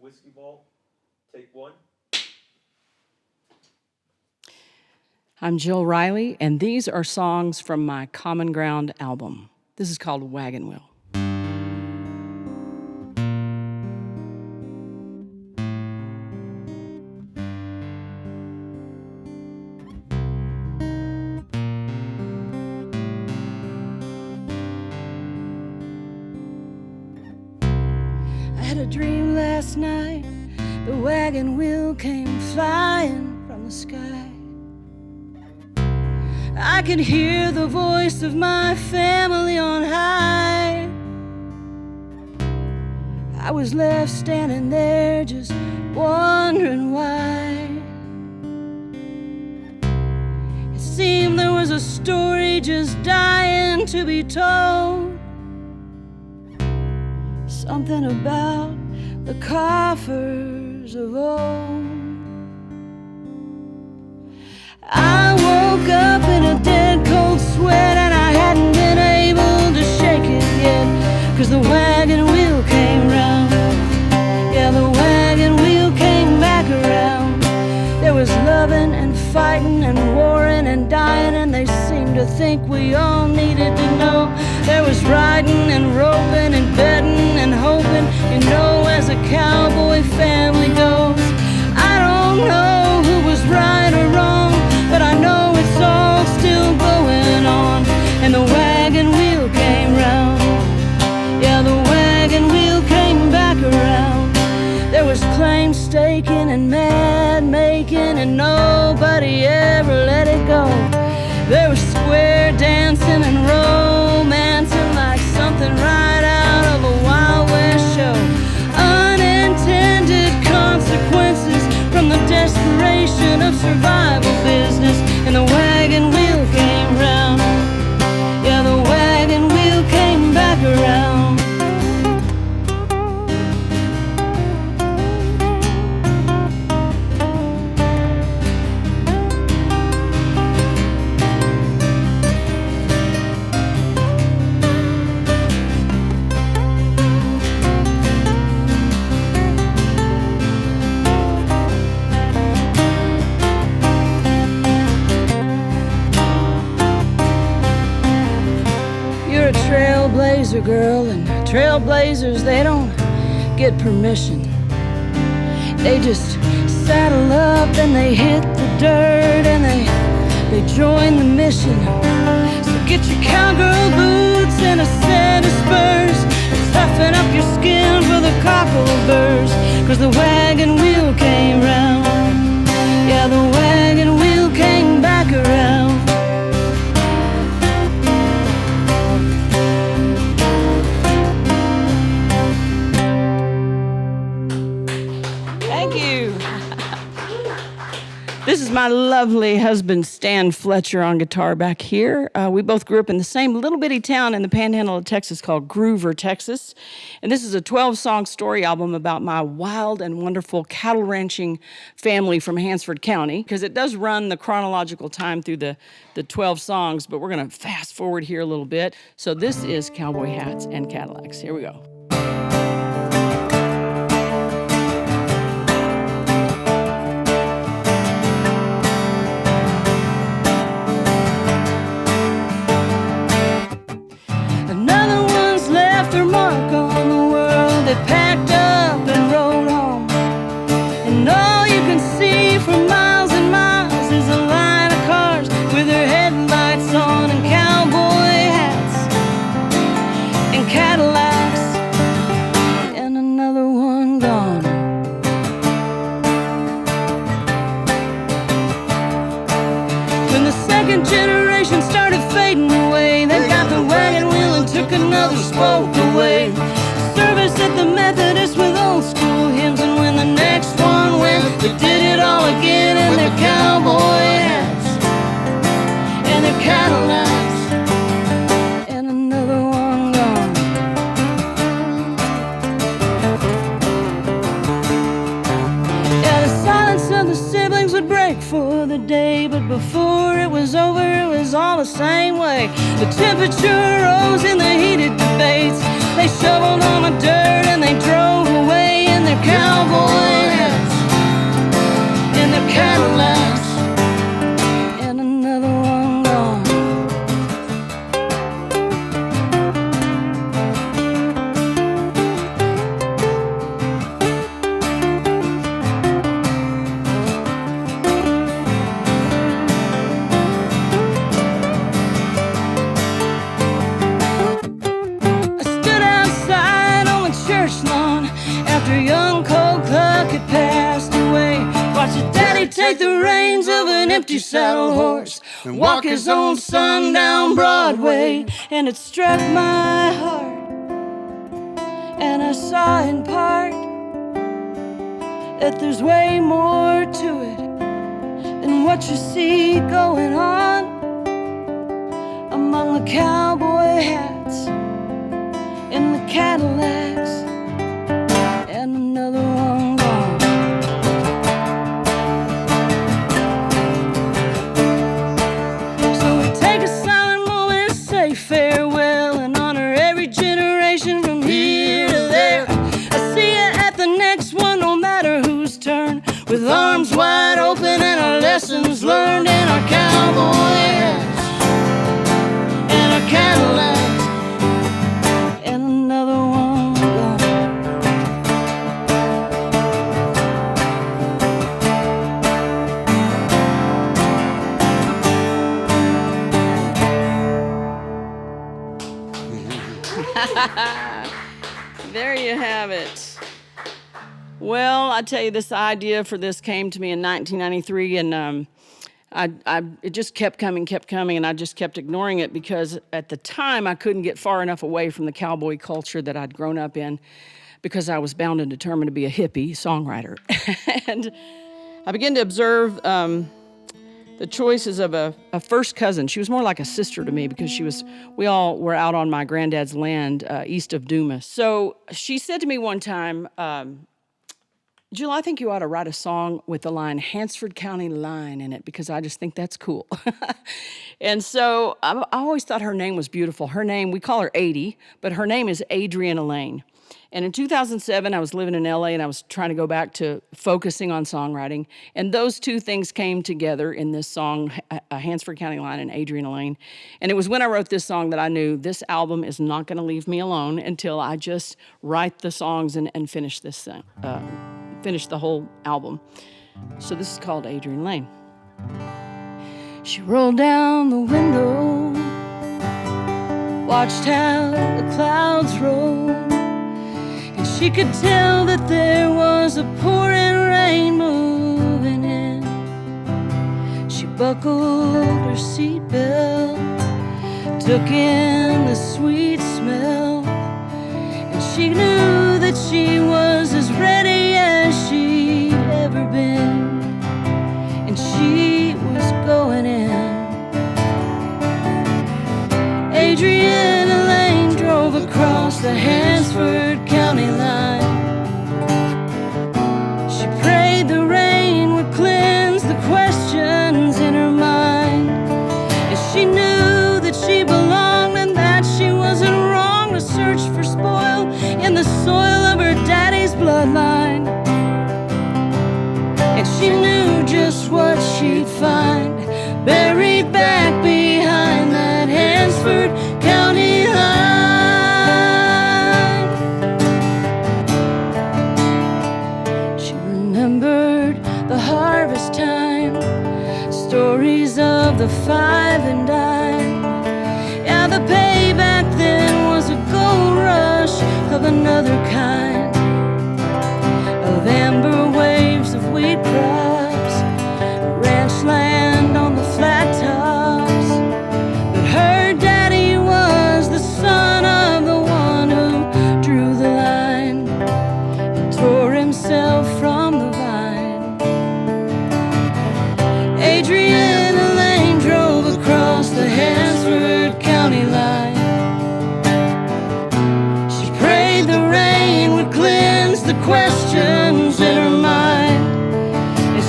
Whiskey Vault, take one. I'm Jill Riley, and these are songs from my Common Ground album. This is called Wagon Wheel. I had a dream last night, the wagon wheel came flying from the sky. I could hear the voice of my family on high. I was left standing there just wondering why. It seemed there was a story just dying to be told. Something about the coffers of old. I woke up in a dead cold sweat and I hadn't been able to shake it yet, 'cause the wagon wheel came round. Yeah, the wagon wheel came back around. There was loving and fighting and warring and dying, and they seemed to think we all needed to know. There was riding and roping and betting and hoping, you know, as a cowboy family goes. I don't know who was right or wrong, but I know it's all still going on. And the wagon wheel came round. Yeah, the wagon wheel came back around. There was claim staking and mad making, and nobody ever let it go. There was square dancing and romancing like something right out of a Wild West show. Unintended consequences from the desperation of survival business. And the wagon wheel came round. Yeah, the wagon wheel came back around. Trailblazer girl, and trailblazers, they don't get permission. They just saddle up and they hit the dirt and they join the mission. So get your cowgirl boots and a set of spurs and toughen up your skin for the cockleburs, 'cause the wagon wheel came round. Yeah, the wagon wheel came back around. This is my lovely husband, Stan Fletcher, on guitar back here. We both grew up in the same little bitty town in the Panhandle of Texas called Groover, Texas. And this is a 12-song story album about my wild and wonderful cattle ranching family from Hansford County, because it does run the chronological time through the 12 songs, but we're going to fast forward here a little bit. So this is Cowboy Hats and Cadillacs. Here we go. They packed up and rode home, and all you can see for miles and miles is a line of cars with their headlights on and cowboy hats and Cadillacs, and another one gone. When the second generation started fading away, they got the wagon wheel and took another spoke away. Service at the Methodist with old school hymns, and when the next one went, they did it all again in their cowboy hats and their Cadillacs, and another one gone. Yeah, the silence of the siblings would break for the day, but before it was over, it was all the same way. The temperature rose in the heated debates. They shoveled on the dirt and they drove away in their cowboy hats, in their Cadillacs, and another one gone. I stood outside on the church lawn after young Cole Cluck had passed away. Watched his daddy take the reins of an empty saddle horse and walk his own son down Broadway. And it struck my heart, and I saw in part that there's way more to it than what you see going on among the cowboy hats in the Cadillacs, and another one gone. So we take a silent moment and say farewell and honor every generation from here to there. I see you at the next one, no matter whose turn, with arms wide open and our lessons learned in our cowboy hats and our Cadillacs, and another one gone. There you have it. Well, I tell you, this idea for this came to me in 1993, and it just kept coming, and I just kept ignoring it because at the time I couldn't get far enough away from the cowboy culture that I'd grown up in because I was bound and determined to be a hippie songwriter. And I began to observe the choices of a first cousin. She was more like a sister to me because we all were out on my granddad's land east of Dumas. So she said to me one time, Jill, I think you ought to write a song with the line Hansford County Line in it because I just think that's cool. And so I always thought her name was beautiful. Her name, we call her 80, but her name is Adrienne Elaine. And in 2007, I was living in LA and I was trying to go back to focusing on songwriting. And those two things came together in this song, Hansford County Line and Adrienne Elaine. And it was when I wrote this song that I knew this album is not going to leave me alone until I just write the songs and finish this thing. Finish the whole album. So this is called Adrienne Elaine. She rolled down the window, watched how the clouds rolled, and she could tell that there was a pouring rain moving in. She buckled her seatbelt, took in the sweet smell, and she knew that she was as ready as she'd ever been, and she was going in. Adrienne Elaine drove across the Hansford County line. She prayed the rain would cleanse the questions in her mind, and she knew that she belonged and that she wasn't wrong to search for spoil in the soil of her daddy's bloodline. And she knew just what she'd find buried back behind that Hansford County line. She remembered the harvest time, stories of the five and dime. Yeah, the pay back then was a gold rush of another kind, of amber waves of wheat crops, ranch land on the flat tops. But her daddy was the son of the one who drew the line and tore himself from the vine. Adrienne Elaine drove across the Hansford County line. She prayed the rain would cleanse the questions in her mind, and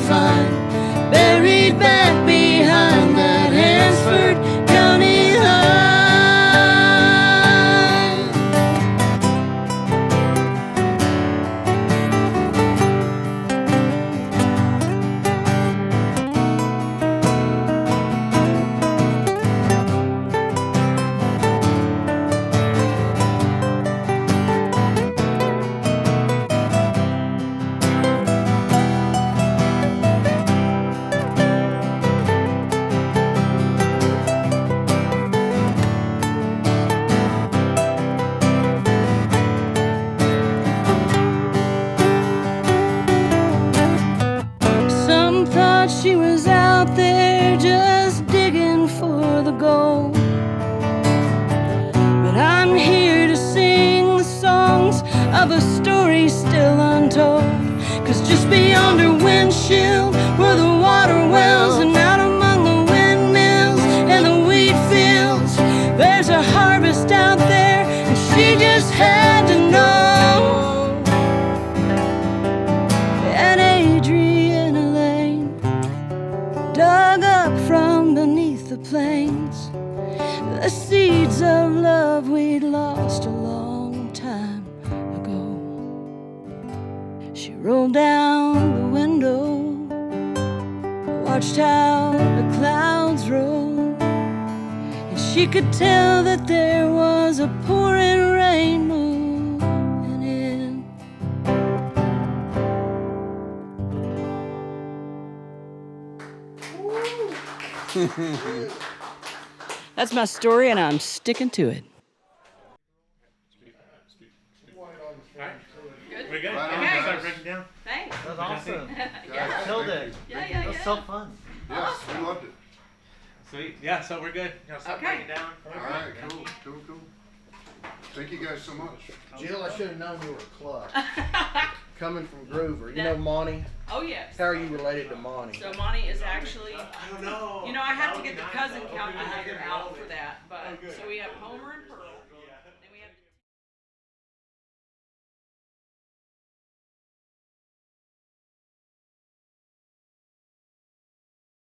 find, buried back behind that Hansford County line. Some thought she was out there just digging for the gold, but I'm here to sing the songs of a story still untold. 'Cause just beyond her windshield were the water wells, and out among the windmills and the wheat fields, there's a harvest out there, and she just had to know. And Adriana Lane dug up from beneath the plains the seeds of love we'd lost a long time ago. She rolled down the window, watched how the clouds rolled, and she could tell that there was a pouring rain moving in. That's my story, and I'm sticking to it. We're good. Okay. Start breaking down. Thanks. That was awesome. Yeah. Killed it. Yeah. It was so fun. Yes, we loved it. Sweet. Yeah, so we're good. You know, start Okay. breaking down. All right, cool. Thank you guys so much. Jill, I should have known you were a club. Coming from Groover. You know Monty? Oh, yes. How are you related to Monty? So Monty is actually, I don't know. you know, I have to get the cousin calculator out for that. But so we have Homer and Pearl.